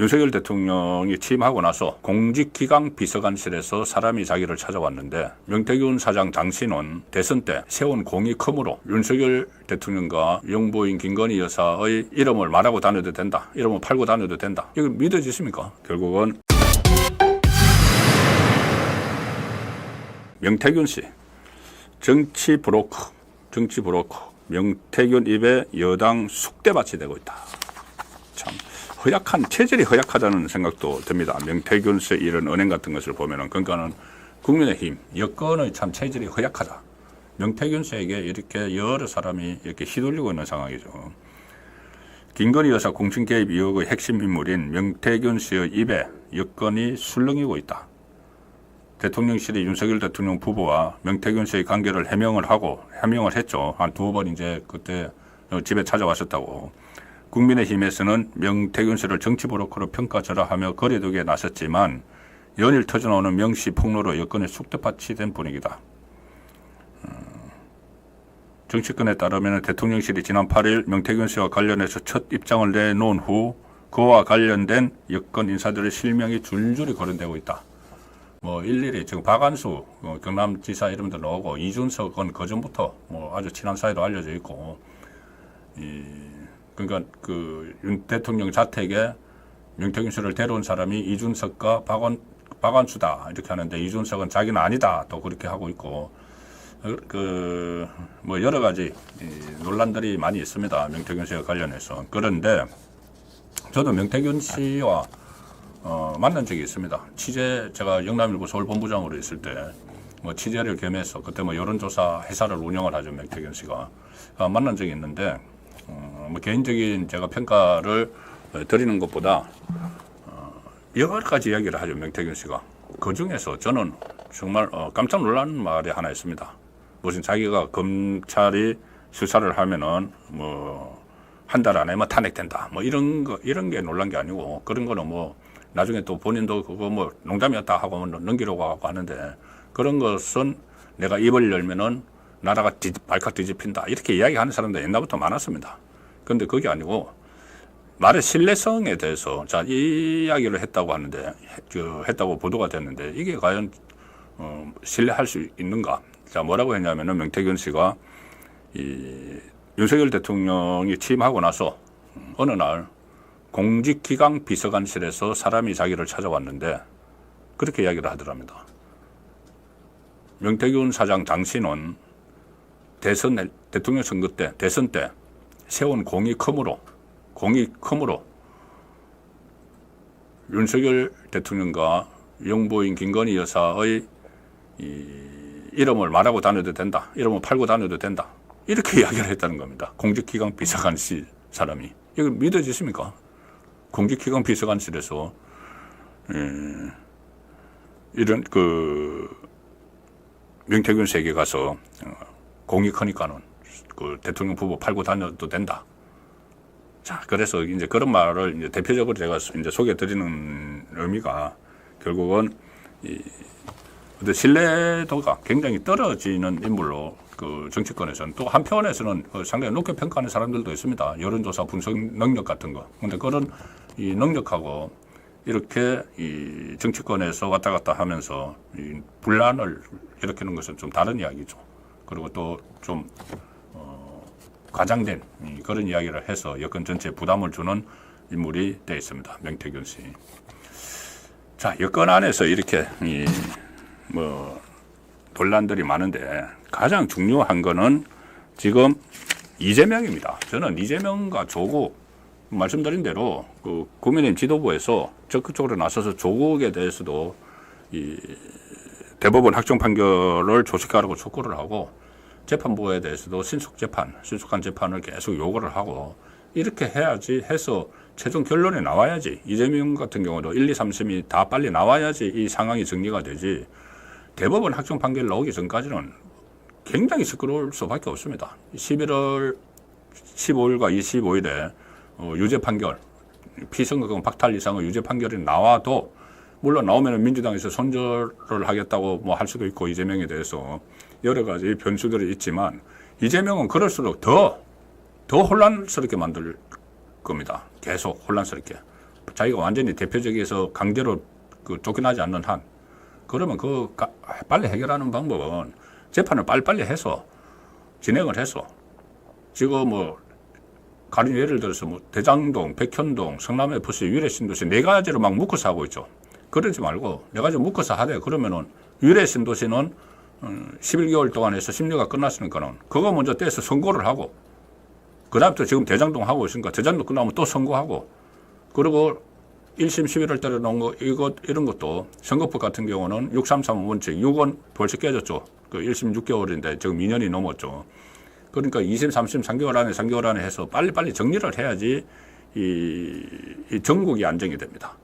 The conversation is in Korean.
윤석열 대통령이 취임하고 나서 공직기강 비서관실에서 사람이 자기를 찾아왔는데 명태균 사장 당신은 대선 때 세운 공이 크므로 윤석열 대통령과 영부인 김건희 여사의 이름을 말하고 다녀도 된다. 이름을 팔고 다녀도 된다. 이거 믿어지십니까? 결국은 명태균 씨 정치 브로커 명태균 입에 여당 숙대밭이 되고 있다. 참 허약한 체질이 허약하다는 생각도 듭니다. 명태균 씨의 이런 언행 같은 것을 보면은 그러니까는 국민의힘 여권의 참 체질이 허약하다. 명태균 씨에게 이렇게 여러 사람이 이렇게 휘둘리고 있는 상황이죠. 김건희 여사 공천 개입 의혹의 핵심 인물인 명태균 씨의 입에 여권이 술렁이고 있다. 대통령실이 윤석열 대통령 부부와 명태균 씨의 관계를 해명을 했죠. 한 두어 번 이제 그때 집에 찾아왔었다고. 국민의힘에서는 명태균 씨를 정치 브로커로 평가절하하며 거리두기에 나섰지만 연일 터져나오는 명시 폭로로 여권의 숙대밭이 된 분위기다. 정치권에 따르면 대통령실이 지난 8일 명태균 씨와 관련해서 첫 입장을 내놓은 후 그와 관련된 여권 인사들의 실명이 줄줄이 거론되고 있다. 뭐 일일이 지금 박안수 경남지사 이름도 나오고 이준석은 그전부터 뭐 아주 친한 사이로 알려져 있고 그러니까 그 윤 대통령 자택에 명태균 씨를 데려온 사람이 이준석과 박안수다 이렇게 하는데 이준석은 자기는 아니다 또 그렇게 하고 있고 뭐 여러 가지 논란들이 많이 있습니다. 명태균 씨와 관련해서. 그런데 저도 명태균 씨와 만난 적이 있습니다. 제가 영남일보 서울본부장으로 있을 때 뭐 취재를 겸해서 그때 뭐 여론조사 회사를 운영을 하죠. 명태균 씨가 만난 적이 있는데 뭐 개인적인 제가 평가를 드리는 것보다 여러 가지 이야기를 하죠. 명태균 씨가. 그 중에서 저는 정말 깜짝 놀란 말이 하나 있습니다. 무슨 자기가 검찰이 수사를 하면은 뭐 한 달 안에 뭐 탄핵된다. 뭐 이런 게 놀란 게 아니고 그런 거는 뭐 나중에 또 본인도 그거 뭐 농담이었다 하고 넘기려고 하고 하는데 그런 것은 내가 입을 열면은 나라가 발칵 뒤집힌다. 이렇게 이야기하는 사람도 옛날부터 많았습니다. 그런데 그게 아니고 말의 신뢰성에 대해서 자, 이 이야기를 했다고 하는데 했다고 보도가 됐는데 이게 과연 신뢰할 수 있는가? 자, 뭐라고 했냐면은 명태균 씨가 이 윤석열 대통령이 취임하고 나서 어느 날 공직기강 비서관실에서 사람이 자기를 찾아왔는데 그렇게 이야기를 하더랍니다. 명태균 사장 당신은 대통령 선거 때 대선 때 세운 공이 크므로 윤석열 대통령과 영부인 김건희 여사의 이름을 말하고 다녀도 된다. 이름을 팔고 다녀도 된다. 이렇게 이야기를 했다는 겁니다. 공직기강 비서관실 사람이. 이거 믿어지십니까? 공직기강 비서관실에서 이런 명태균 씨에게 가서 공이 크니까는 그 대통령 부부 팔고 다녀도 된다. 자, 그래서 이제 그런 말을 이제 대표적으로 제가 이제 소개해 드리는 의미가 결국은 어떤 신뢰도가 굉장히 떨어지는 인물로 그 정치권에서는 또 한편에서는 상당히 높게 평가하는 사람들도 있습니다. 여론조사 분석 능력 같은 거. 근데 그런 이 능력하고 이렇게 이 정치권에서 왔다 갔다 하면서 이 분란을 일으키는 것은 좀 다른 이야기죠. 그리고 또 좀 과장된 그런 이야기를 해서 여권 전체에 부담을 주는 인물이 되어 있습니다. 명태균 씨. 자, 여권 안에서 이렇게 뭐 논란들이 많은데 가장 중요한 거는 지금 이재명입니다. 저는 이재명과 조국 말씀드린 대로 그 국민의힘 지도부에서 적극적으로 나서서 조국에 대해서도 이 대법원 확정 판결을 조직하라고 촉구를 하고 재판부에 대해서도 신속한 재판을 계속 요구를 하고 이렇게 해야지 해서 최종 결론이 나와야지 이재명 같은 경우도 1, 2, 3심이 다 빨리 나와야지 이 상황이 정리가 되지 대법원 확정 판결 나오기 전까지는 굉장히 시끄러울 수밖에 없습니다. 11월 15일과 25일에 유죄 판결, 피선거권 박탈 이상의 유죄 판결이 나와도 물론 나오면 민주당에서 손절을 하겠다고 뭐 할 수도 있고 이재명에 대해서 여러 가지 변수들이 있지만 이재명은 그럴수록 더 혼란스럽게 만들 겁니다. 계속 혼란스럽게. 자기가 완전히 대표적에서 강제로 쫓겨나지 않는 한, 그러면 빨리 해결하는 방법은 재판을 빨리빨리 해서 진행을 해서, 지금 가령 예를 들어서 대장동, 백현동, 성남 FC, 유래 신도시 4가지로 막 묶어서 하고 있죠. 그러지 말고 4가지 묶어서 하되, 그러면은 유래 신도시는 11개월 동안 해서 심리가 끝났으니까는 그거 먼저 떼서 선고를 하고, 그 다음부터 지금 대장동 하고 있으니까 대장동 끝나면 또 선고하고, 그리고 1심 11월 달에 놓은 거, 이런 것도 선거법 같은 경우는 633 원칙, 6원 벌써 깨졌죠. 1심 6개월인데 지금 2년이 넘었죠. 그러니까 2심, 3심 3개월 안에 해서 빨리빨리 정리를 해야지 이 전국이 안정이 됩니다.